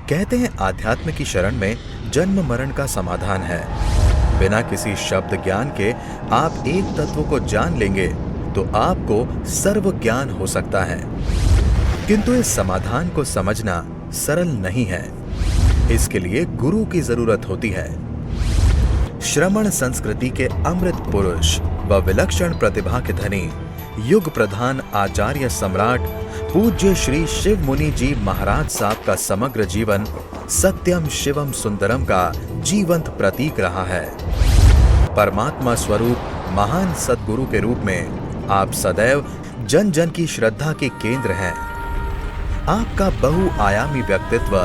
कहते हैं आध्यात्म की शरण में जन्म मरण का समाधान है। बिना किसी शब्द ज्ञान के आप एक तत्व को जान लेंगे तो आपको सर्व ज्ञान हो सकता है। किंतु इस समाधान को समझना सरल नहीं है। इसके लिए गुरु की जरूरत होती है। श्रमण संस्कृति के अमृत पुरुष व विलक्षण प्रतिभा के धनी युग प्रधान आचार्य सम्राट पूज्य श्री शिव मुनि जी महाराज साहब का समग्र जीवन सत्यम शिवम सुंदरम का जीवंत प्रतीक रहा है। परमात्मा स्वरूप महान सद्गुरु के रूप में आप सदैव जन जन की श्रद्धा के केंद्र हैं। आपका बहुआयामी व्यक्तित्व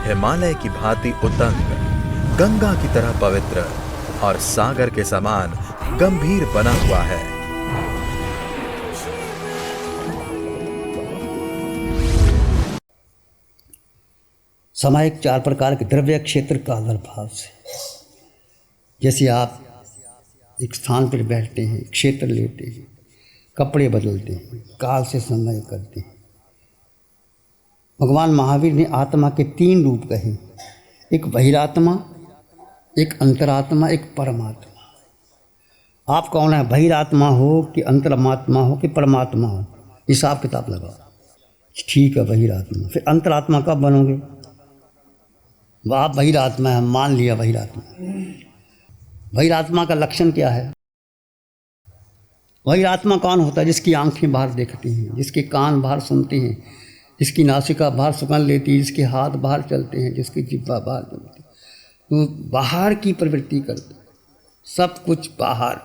हिमालय की भांति उतंग, गंगा की तरह पवित्र और सागर के समान गंभीर बना हुआ है। सामायिक 4 प्रकार के द्रव्य क्षेत्र का आविर्भाव से, जैसे आप एक स्थान पर बैठते हैं, क्षेत्र लेते हैं, कपड़े बदलते हैं, काल से समय करते हैं। भगवान महावीर ने आत्मा के 3 रूप कहे, एक बहिरात्मा, एक अंतरात्मा, एक परमात्मा। आप कौन है? बहिरात्मा हो कि अंतरात्मा हो कि परमात्मा हो? हिसाब किताब लगाओ। ठीक है, बहिरात्मा। फिर अंतरात्मा कब बनोगे? वह आप बहिरात्मा है, मान लिया बहिरात्मा। बहिरात्मा का लक्षण क्या है? बहिरात्मा कौन होता है? जिसकी आंखें बाहर देखती हैं, जिसके कान बाहर सुनते हैं, जिसकी नासिका बाहर सुगंध लेती है, जिसके हाथ बाहर चलते हैं, जिसकी जिह्वा बाहर चलती है। तो बाहर की प्रवृत्ति करते, सब कुछ बाहर,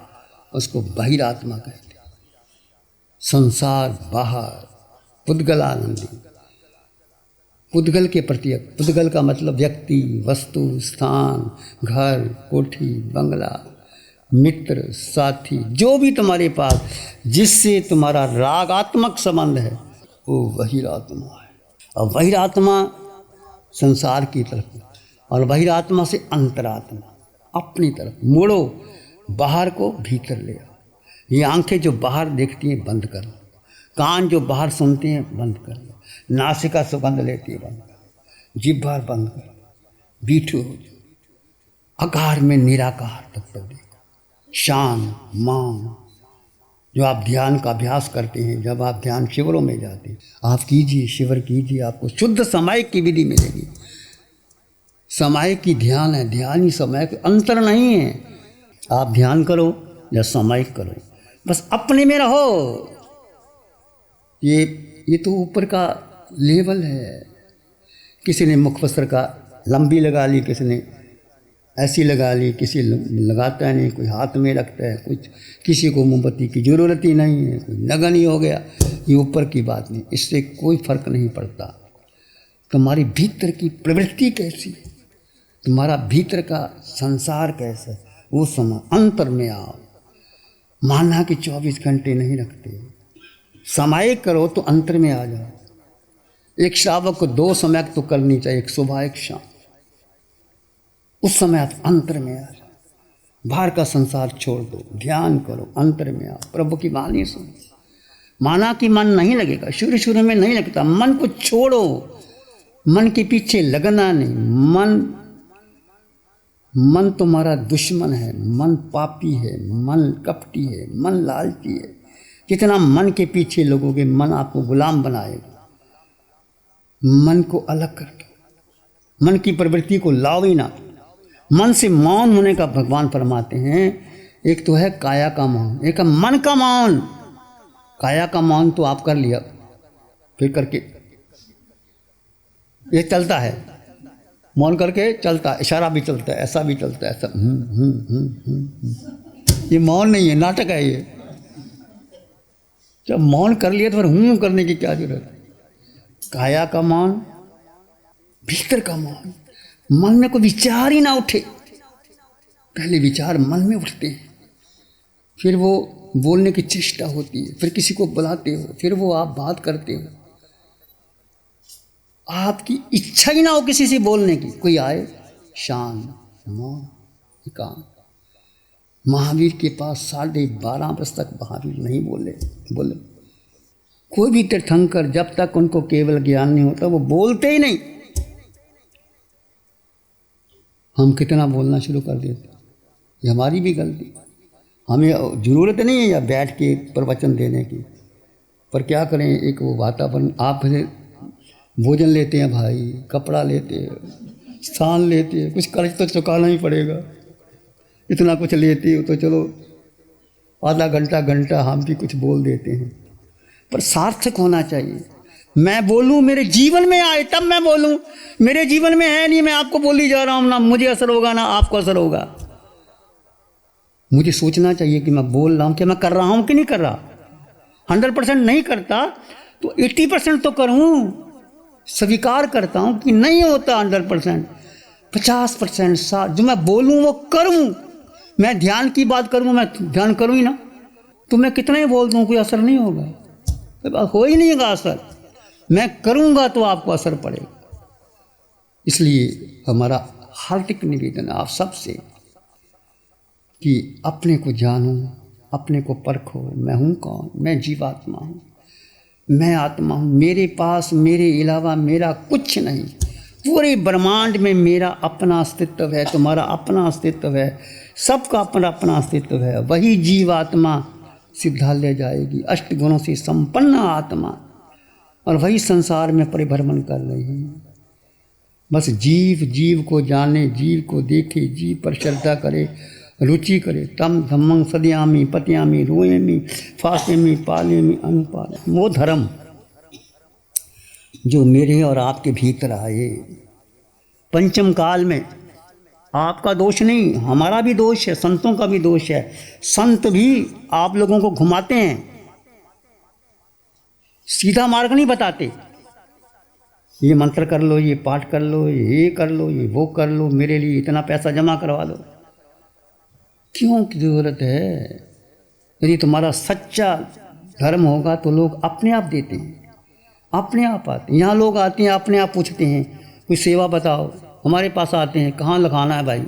उसको बहिरात्मा कहते हैं। संसार बाहर, पुद्गलानंदी, पुद्गल के प्रति। पुद्गल का मतलब व्यक्ति, वस्तु, स्थान, घर, कोठी, बंगला, मित्र, साथी, जो भी तुम्हारे पास जिससे तुम्हारा रागात्मक संबंध है, वो बहिरात्मा है। और बहिरात्मा संसार की तरफ, और बहिरात्मा से अंतरात्मा अपनी तरफ मोड़ो, बाहर को भीतर ले आओ। ये आंखें जो बाहर देखती हैं बंद करो, कान जो बाहर सुनते हैं बंद करो, नासिका सुगंध लेती है बंद करो, जिह्वा बंद करो, बीठू हो जाओ, आकार में निराकार तक देखो, शांत मौन। जो आप ध्यान का अभ्यास करते हैं, जब आप ध्यान शिविरों में जाते हैं, आप कीजिए, शिविर कीजिए, आपको शुद्ध समय की विधि मिलेगी। समय की ध्यान है, ध्यान ही समय, अंतर नहीं है। आप ध्यान करो या समय करो, बस अपने में रहो। ये तो ऊपर का लेवल है। किसी ने मुखवस्त्र का लंबी लगा ली, किसी ने ऐसी लगा ली, किसी लगाता नहीं, कोई हाथ में रखता है, कुछ किसी को मोमबत्ती की ज़रूरत ही नहीं है, कोई नगन ही हो गया। ये ऊपर की बात नहीं, इससे कोई फर्क नहीं पड़ता। तुम्हारी भीतर की प्रवृत्ति कैसी है, तुम्हारा भीतर का संसार कैसा है, वो समय अंतर में आओ। मानना कि 24 घंटे नहीं रखते, समय करो तो अंतर में आ जाओ। एक श्रावक को 2 समय तो करनी चाहिए, एक सुबह एक शाम। उस समय आप अंतर में आ जाओ, बाहर का संसार छोड़ दो, ध्यान करो, अंतर में आओ, प्रभु की वाणी सुनो। माना कि मन नहीं लगेगा, शुरू में नहीं लगता, मन को छोड़ो, मन के पीछे लगना नहीं। मन तुम्हारा दुश्मन है, मन पापी है, मन कपटी है, मन लालची है। जितना मन के पीछे लगोगे, मन आपको गुलाम बनाएगा। मन को अलग कर दो, मन की प्रवृत्ति को लाओ ही ना। मन से मौन होने का भगवान फरमाते हैं। एक तो है काया का मौन, एक है मन का मौन। काया का मौन तो आप कर लिया, फिर करके ये चलता है, मौन करके चलता, इशारा भी चलता है, ऐसा भी चलता है, ऐसा ये मौन नहीं है, नाटक है ये। जब मौन कर लिया तो फिर करने की क्या जरूरत है? काया का मौन, भीतर का मौन, मन में कोई विचार ही ना उठे। पहले विचार मन में उठते हैं, फिर वो बोलने की चेष्टा होती है, फिर किसी को बुलाते हो, फिर वो आप बात करते हो। आपकी इच्छा ही ना हो किसी से बोलने की, कोई आए, शांत, मौन, एकांत। महावीर के पास 12.5 वर्ष तक महावीर नहीं बोले। कोई भी तीर्थंकर जब तक उनको केवल ज्ञान नहीं होता वो बोलते ही नहीं। हम कितना बोलना शुरू कर देते, ये हमारी भी गलती। हमें ज़रूरत नहीं है या बैठ के प्रवचन देने की, पर क्या करें, एक वो वातावरण। आप भोजन लेते हैं भाई, कपड़ा लेते हैं, स्थान लेते हैं, कुछ कर्ज तो चुकाना ही पड़ेगा। इतना कुछ लेते हो तो चलो आधा घंटा हम भी कुछ बोल देते हैं, पर सार्थक होना चाहिए। मैं बोलूँ, मेरे जीवन में आए तब मैं बोलूँ। मेरे जीवन में है नहीं, मैं आपको बोली जा रहा हूँ, ना मुझे असर होगा ना आपको असर होगा। मुझे सोचना चाहिए कि मैं बोल रहा हूँ कि मैं कर रहा हूँ कि नहीं कर रहा। 100% नहीं करता तो 80% तो करूँ, स्वीकार करता हूँ कि नहीं होता 100%, 50% साथ जो मैं बोलूँ वो करूँ। मैं ध्यान की बात करूँ, मैं ध्यान करूँ ही ना, तो मैं कितना ही बोल दूँ कोई असर नहीं होगा, हो ही नहीं होगा असर। मैं करूँगा तो आपको असर पड़ेगा। इसलिए हमारा हार्दिक निवेदन है आप सबसे कि अपने को जानो, अपने को परखो। मैं हूँ कौन? मैं जीवात्मा हूँ, मैं आत्मा हूँ। मेरे पास मेरे अलावा मेरा कुछ नहीं। पूरे ब्रह्मांड में मेरा अपना अस्तित्व है, तुम्हारा अपना अस्तित्व है, सबका अपना अपना अस्तित्व है। वही जीवात्मा सिद्धालय जाएगी, 8 गुणों से संपन्न आत्मा, और वही संसार में परिभ्रमण कर रही है। बस जीव को जाने, जीव को देखे, जीव पर श्रद्धा करे, रुचि करे। तम धम्मं सदयामि पत्यामि रोएमि फासेमि पालेमि अनुपालेमि। वो धर्म जो मेरे और आपके भीतर आए, पंचम काल में आपका दोष नहीं, हमारा भी दोष है, संतों का भी दोष है। संत भी आप लोगों को घुमाते हैं, सीधा मार्ग नहीं बताते। ये मंत्र कर लो, ये पाठ कर लो, ये कर लो, ये वो कर लो, मेरे लिए इतना पैसा जमा करवा लो। क्यों की ज़रूरत है? यदि तुम्हारा सच्चा धर्म होगा तो लोग अपने आप देते हैं, अपने आप आते हैं। यहाँ लोग आते हैं, अपने आप पूछते हैं कोई सेवा बताओ, हमारे पास आते हैं, कहाँ लिखाना है भाई।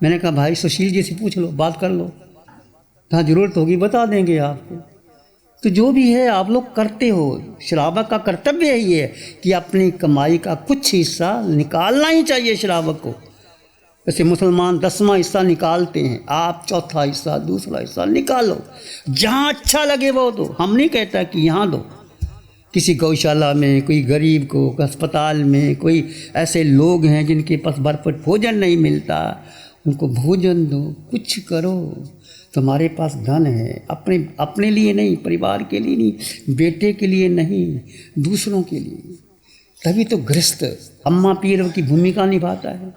मैंने कहा भाई सुशील जी से पूछ लो, बात कर लो, जहाँ ज़रूरत होगी बता देंगे आपको। तो जो भी है आप लोग करते हो। श्रावक का कर्तव्य यही है कि अपनी कमाई का कुछ हिस्सा निकालना ही चाहिए श्रावक को। जैसे मुसलमान 10वां हिस्सा निकालते हैं, आप चौथा हिस्सा, दूसरा हिस्सा निकालो, जहाँ अच्छा लगे वो दो। हम नहीं कहता कि यहाँ दो, किसी गौशाला में, कोई गरीब को अस्पताल में, कोई ऐसे लोग हैं जिनके पास भरपूर भोजन नहीं मिलता, उनको भोजन दो, कुछ करो। तुम्हारे पास धन है, अपने लिए नहीं, परिवार के लिए नहीं, बेटे के लिए नहीं, दूसरों के लिए। तभी तो गृहस्थ अम्मा पीर की भूमिका निभाता है।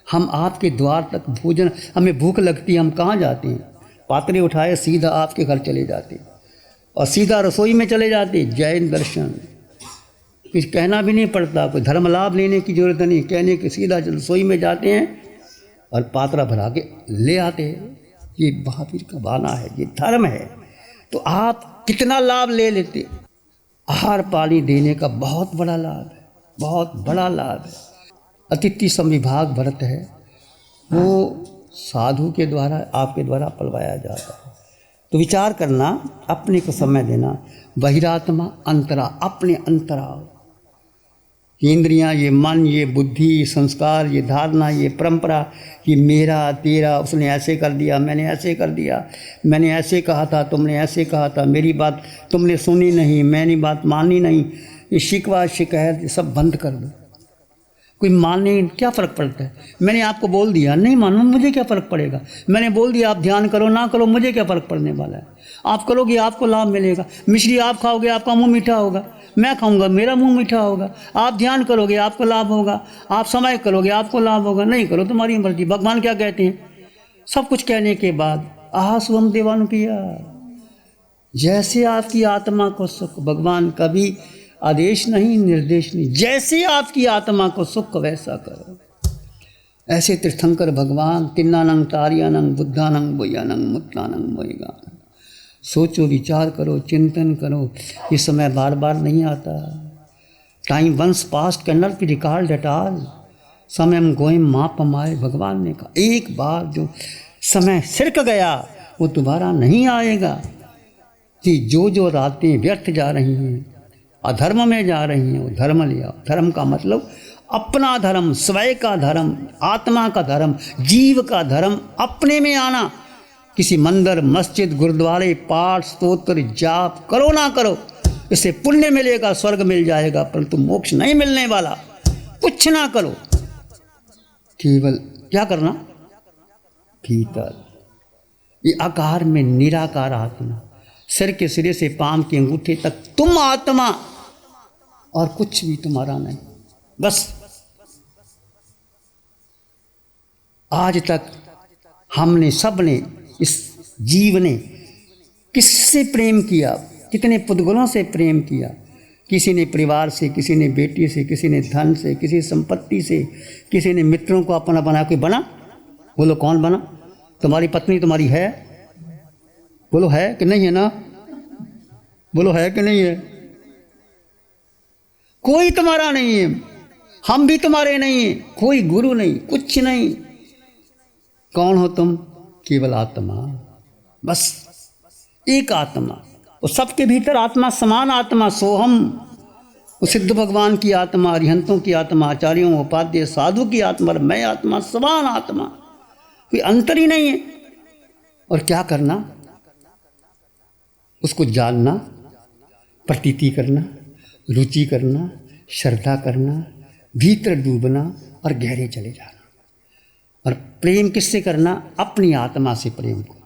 हम आपके द्वार तक भोजन, हमें भूख लगती है, हम कहाँ जाते हैं? पात्रे उठाए सीधा आपके घर चले जाते और सीधा रसोई में चले जाते। जैन दर्शन, कुछ कहना भी नहीं पड़ता, कोई धर्म लाभ लेने की जरूरत नहीं, कहने के सीधा रसोई में जाते हैं और पात्रा भरा के ले आते हैं। ये महावीर का बाना है, ये धर्म है। तो आप कितना लाभ ले लेते। आहार पानी देने का बहुत बड़ा लाभ है, बहुत बड़ा लाभ है। अतिथि संविभाग व्रत है, वो साधु के द्वारा, आपके द्वारा पलवाया जाता है। तो विचार करना, अपने को समय देना। बहिरात्मा अंतरा, अपने अंतराव, ये इंद्रियां, ये मन, ये बुद्धि, ये संस्कार, ये धारणा, ये परंपरा, ये मेरा तेरा, उसने ऐसे कर दिया, मैंने ऐसे कर दिया, मैंने ऐसे कहा था, तुमने ऐसे कहा था, मेरी बात तुमने सुनी नहीं, मैंने बात मानी नहीं, ये शिकवा शिकायत सब बंद कर दो। कोई माने क्या फ़र्क पड़ता है? मैंने आपको बोल दिया, नहीं मानो, मुझे क्या फ़र्क पड़ेगा? मैंने बोल दिया आप ध्यान करो ना करो, मुझे क्या फ़र्क पड़ने वाला है? आप करोगे आपको लाभ मिलेगा। मिश्री आप खाओगे आपका मुंह मीठा होगा, मैं खाऊंगा मेरा मुंह मीठा होगा। आप ध्यान करोगे आपको लाभ होगा, आप समय करोगे आपको लाभ होगा, नहीं करो तुम्हारी मर्जी। भगवान क्या कहते हैं? सब कुछ कहने के बाद आहा सुहम देवानुपिया, जैसे आपकी आत्मा को सुख, भगवान कभी आदेश नहीं, निर्देश नहीं, जैसे आपकी आत्मा को सुख वैसा करो। ऐसे तीर्थंकर भगवान तिन्नानंग तारियानंग बुद्धानंग बोयानंग मुक्तानंग मोयगानंग। सोचो, विचार करो, चिंतन करो। ये समय बार बार नहीं आता। Time once past can not be recalled at all. समय गोइम माप माए, भगवान ने कहा। एक बार जो समय सिरक गया वो दोबारा नहीं आएगा। कि जो रातें व्यर्थ जा रही हैं, अधर्म में जा रही हैं, वो धर्म लिया। धर्म का मतलब अपना धर्म, स्वयं का धर्म, आत्मा का धर्म, जीव का धर्म अपने में आना। किसी मंदिर, मस्जिद, गुरुद्वारे, पाठ, स्तोत्र, जाप करो ना करो, इससे पुण्य मिलेगा, स्वर्ग मिल जाएगा, परंतु मोक्ष नहीं मिलने वाला। कुछ ना करो, केवल क्या करना, भीतर ये आकार में निराकार आत्मा, सिर के सिरे से पांव के अंगूठे तक तुम आत्मा और कुछ भी तुम्हारा नहीं। बस आज तक हमने, सबने, इस जीव ने किससे प्रेम किया, कितने पुद्गलों से प्रेम किया। किसी ने परिवार से, किसी ने बेटी से, किसी ने धन से, किसी संपत्ति से, किसी ने मित्रों को अपना बना के बना। बोलो कौन बना? तुम्हारी पत्नी तुम्हारी है? बोलो है कि नहीं है ना? बोलो है कि नहीं है? कोई तुम्हारा नहीं है, हम भी तुम्हारे नहीं है, कोई गुरु नहीं, कुछ नहीं। कौन हो तुम? केवल आत्मा, बस एक आत्मा। और सबके भीतर आत्मा, समान आत्मा, सोहम। वो सिद्ध भगवान की आत्मा, अरिहंतों की आत्मा, आचार्यों, उपाध्याय, साधु की आत्मा, मैं आत्मा, समान आत्मा, कोई अंतर ही नहीं है। और क्या करना? उसको जानना, प्रतीति करना, रुचि करना, श्रद्धा करना, भीतर डूबना और गहरे चले जाना। और प्रेम किससे करना? अपनी आत्मा से प्रेम करो,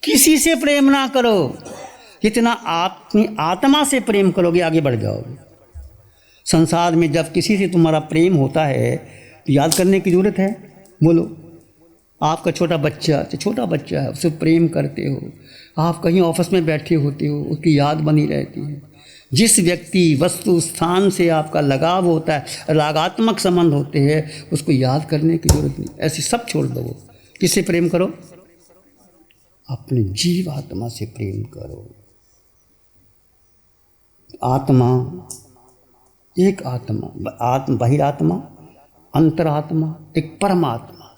किसी से प्रेम ना करो। जितना अपनी आत्मा से प्रेम करोगे आगे बढ़ जाओगे। संसार में जब किसी से तुम्हारा प्रेम होता है तो याद करने की जरूरत है? बोलो, आपका छोटा बच्चा है, उससे प्रेम करते हो। आप कहीं ऑफिस में बैठे होते हो, उसकी याद बनी रहती है। जिस व्यक्ति, वस्तु, स्थान से आपका लगाव होता है, रागात्मक संबंध होते हैं, उसको याद करने की जरूरत नहीं। ऐसे सब छोड़ दो। किससे प्रेम करो? अपने जीव आत्मा से प्रेम करो। आत्मा एक आत्मा, बहिरात्मा, अंतरात्मा, एक परमात्मा।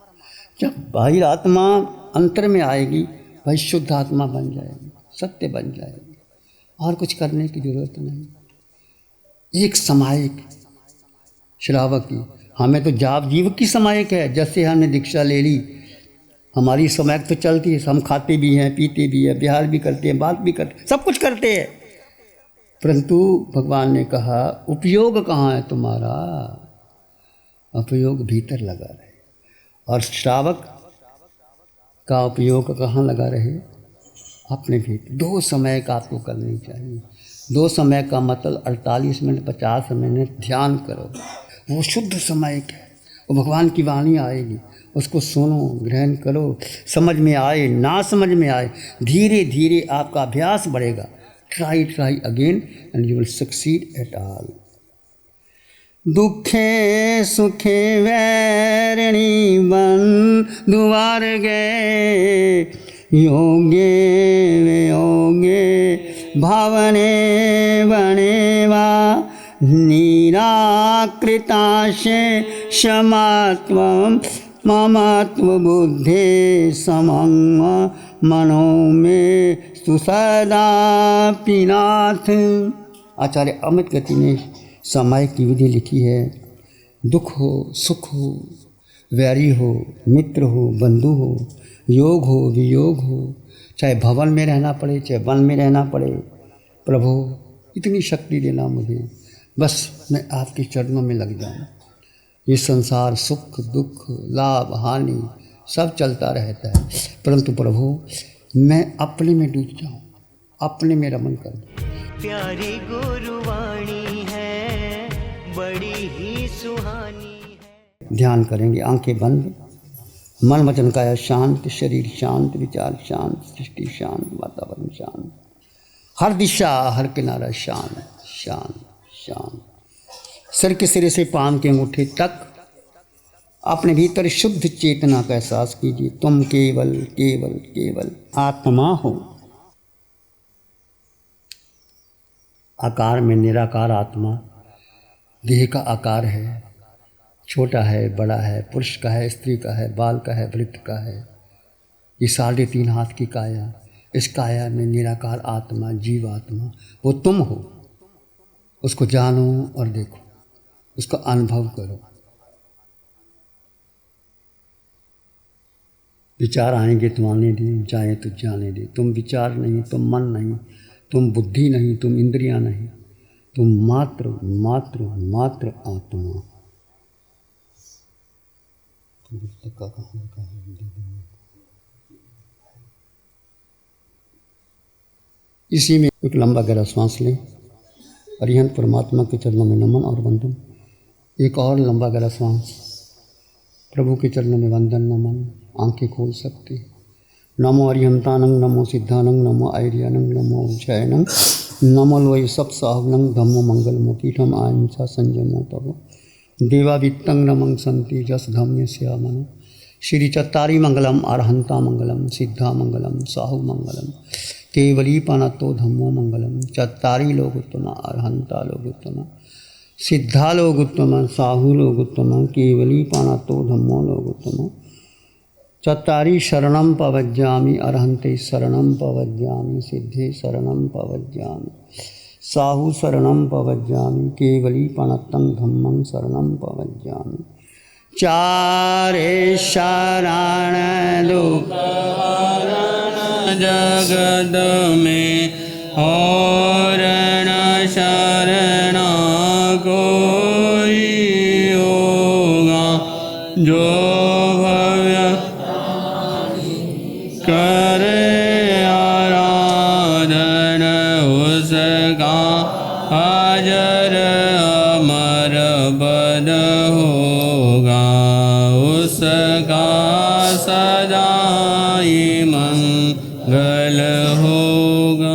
जब बहिरात्मा अंतर में आएगी, भाई शुद्ध आत्मा बन जाएगी, सत्य बन जाएगी, और कुछ करने की जरूरत नहीं। एक समायिक श्रावक की, हमें तो जाप जीव की समायिक है। जैसे हमने दीक्षा ले ली, हमारी समायिक तो चलती है, हम खाते भी हैं, पीते भी हैं, विहार भी करते हैं, बात भी करते हैं, सब कुछ करते हैं। परंतु भगवान ने कहा उपयोग कहाँ है तुम्हारा? उपयोग भीतर लगा रहे। और श्रावक का उपयोग कहाँ लगा रहे? अपने भीतर। 2 समय का आपको करनी चाहिए। 2 समय का मतलब 48 मिनट 50 मिनट ध्यान करो। वो शुद्ध समय है, वो भगवान की वाणी आएगी, उसको सुनो, ग्रहण करो। समझ में आए ना समझ में आए, धीरे धीरे आपका अभ्यास बढ़ेगा। Try again and you will succeed at all. दुखे सुखे वैरिणी बंधु वर्गे, योगे वियोगे भावने बनेवा, निराकृताशे क्षमात्वं ममत्व बुद्धे समंग मनो में सुसदा पिनाथ। आचार्य अमित गति ने समय की विधि लिखी है। दुख हो, सुख हो, वैरी हो, मित्र हो, बंधु हो, योग हो, वियोग हो, चाहे भवन में रहना पड़े, चाहे वन में रहना पड़े, प्रभु इतनी शक्ति देना मुझे, बस मैं आपके चरणों में लग जाऊँ। ये संसार सुख दुख लाभ हानि सब चलता रहता है, परंतु प्रभु मैं अपने में डूब जाऊँ, अपने में रमन कर दूँ। प्यारी गुरुवाणी है, बड़ी ही सुहानी है। ध्यान करेंगे, आंखें बंद, मन वचन काया शांत, शरीर शांत, विचार शांत, सृष्टि शांत, वातावरण शांत, हर दिशा हर किनारा शांत शांत शांत। सिर के सिरे से पांव के अंगूठे तक अपने भीतर शुद्ध चेतना का एहसास कीजिए। तुम केवल केवल केवल आत्मा हो। आकार में निराकार आत्मा, देह का आकार है, छोटा है, बड़ा है, पुरुष का है, स्त्री का है, बाल का है, वृत्त का है। ये 3.5 हाथ की काया, इस काया में निराकार आत्मा, जीव आत्मा, वो तुम हो। उसको जानो और देखो, उसका अनुभव करो। विचार आएंगे तो आने दे, जाए तो जाने दे। तुम विचार नहीं, तुम मन नहीं, तुम बुद्धि नहीं, तुम इंद्रियां नहीं, तुम मात्र मात्र मात्र आत्मा। पुस्तक का कहाँ लिखा है? इसी में एक लंबा गहरा सांस लें। अरिहंत परमात्मा के चरणों में नमन और वंदन। एक और लंबा गहरा सांस। प्रभु के चरणों में वंदन नमन। आंखें खोल सकते। नमो अरिहंतानंग, नमो सिद्धानंग, नमो आर्यानंग, नमो जयनंग, नमो लोय सब साहनंग, धम्मो मंगल मोतीठम अहिंसा संयमो तब देवावित्तं नमं संति जस धम्य श्यामन। श्री चत्तारी मंगलम, अरहंता मंगलम, सिद्धा मंगलम, साहु मंगलम, केवली पानतो धम्मो मंगलम। चत्तारी लोग उत्तम, अरहंता लोग उत्तम, सिद्धा लोग उत्तम, साहु लोग उत्तम, केवली पानतो धम्मो लोग उत्तम। चत्तारी शरणं पवज्जामि, अरहंते शरणं पवज्जामि, सिद्धे शरणं पवज्जामि, साहु शरणं पवज्जामि, केवली पानतं धम्मं शरणं पवज्जामि। चारे शरण दुख जगत में और न शरण कोई होगा। जो भव्य करे आराधन उसका अजर अमर पद होगा। उसका सदा ही मंगल होगा।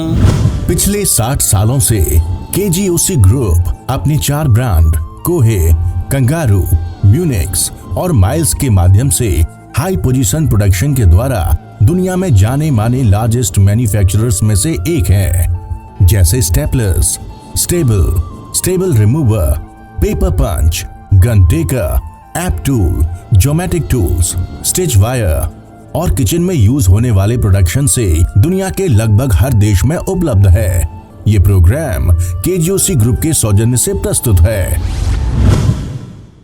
पिछले 60 सालों से केजीओसी ग्रुप अपनी 4 ब्रांड कोहे, कंगारू, म्यूनिक्स और माइल्स के माध्यम से हाई पोजीशन प्रोडक्शन के द्वारा दुनिया में जाने माने लार्जेस्ट मैन्युफैक्चरर्स में से एक है। जैसे staplers, staple remover, paper punch, gun tacker, app tool, geometric tools, stitch wire और किचन में यूज होने वाले प्रोडक्शन से दुनिया के लगभग हर देश में उपलब्ध है। ये प्रोग्राम केजीओसी ग्रुप के सौजन्य से प्रस्तुत है।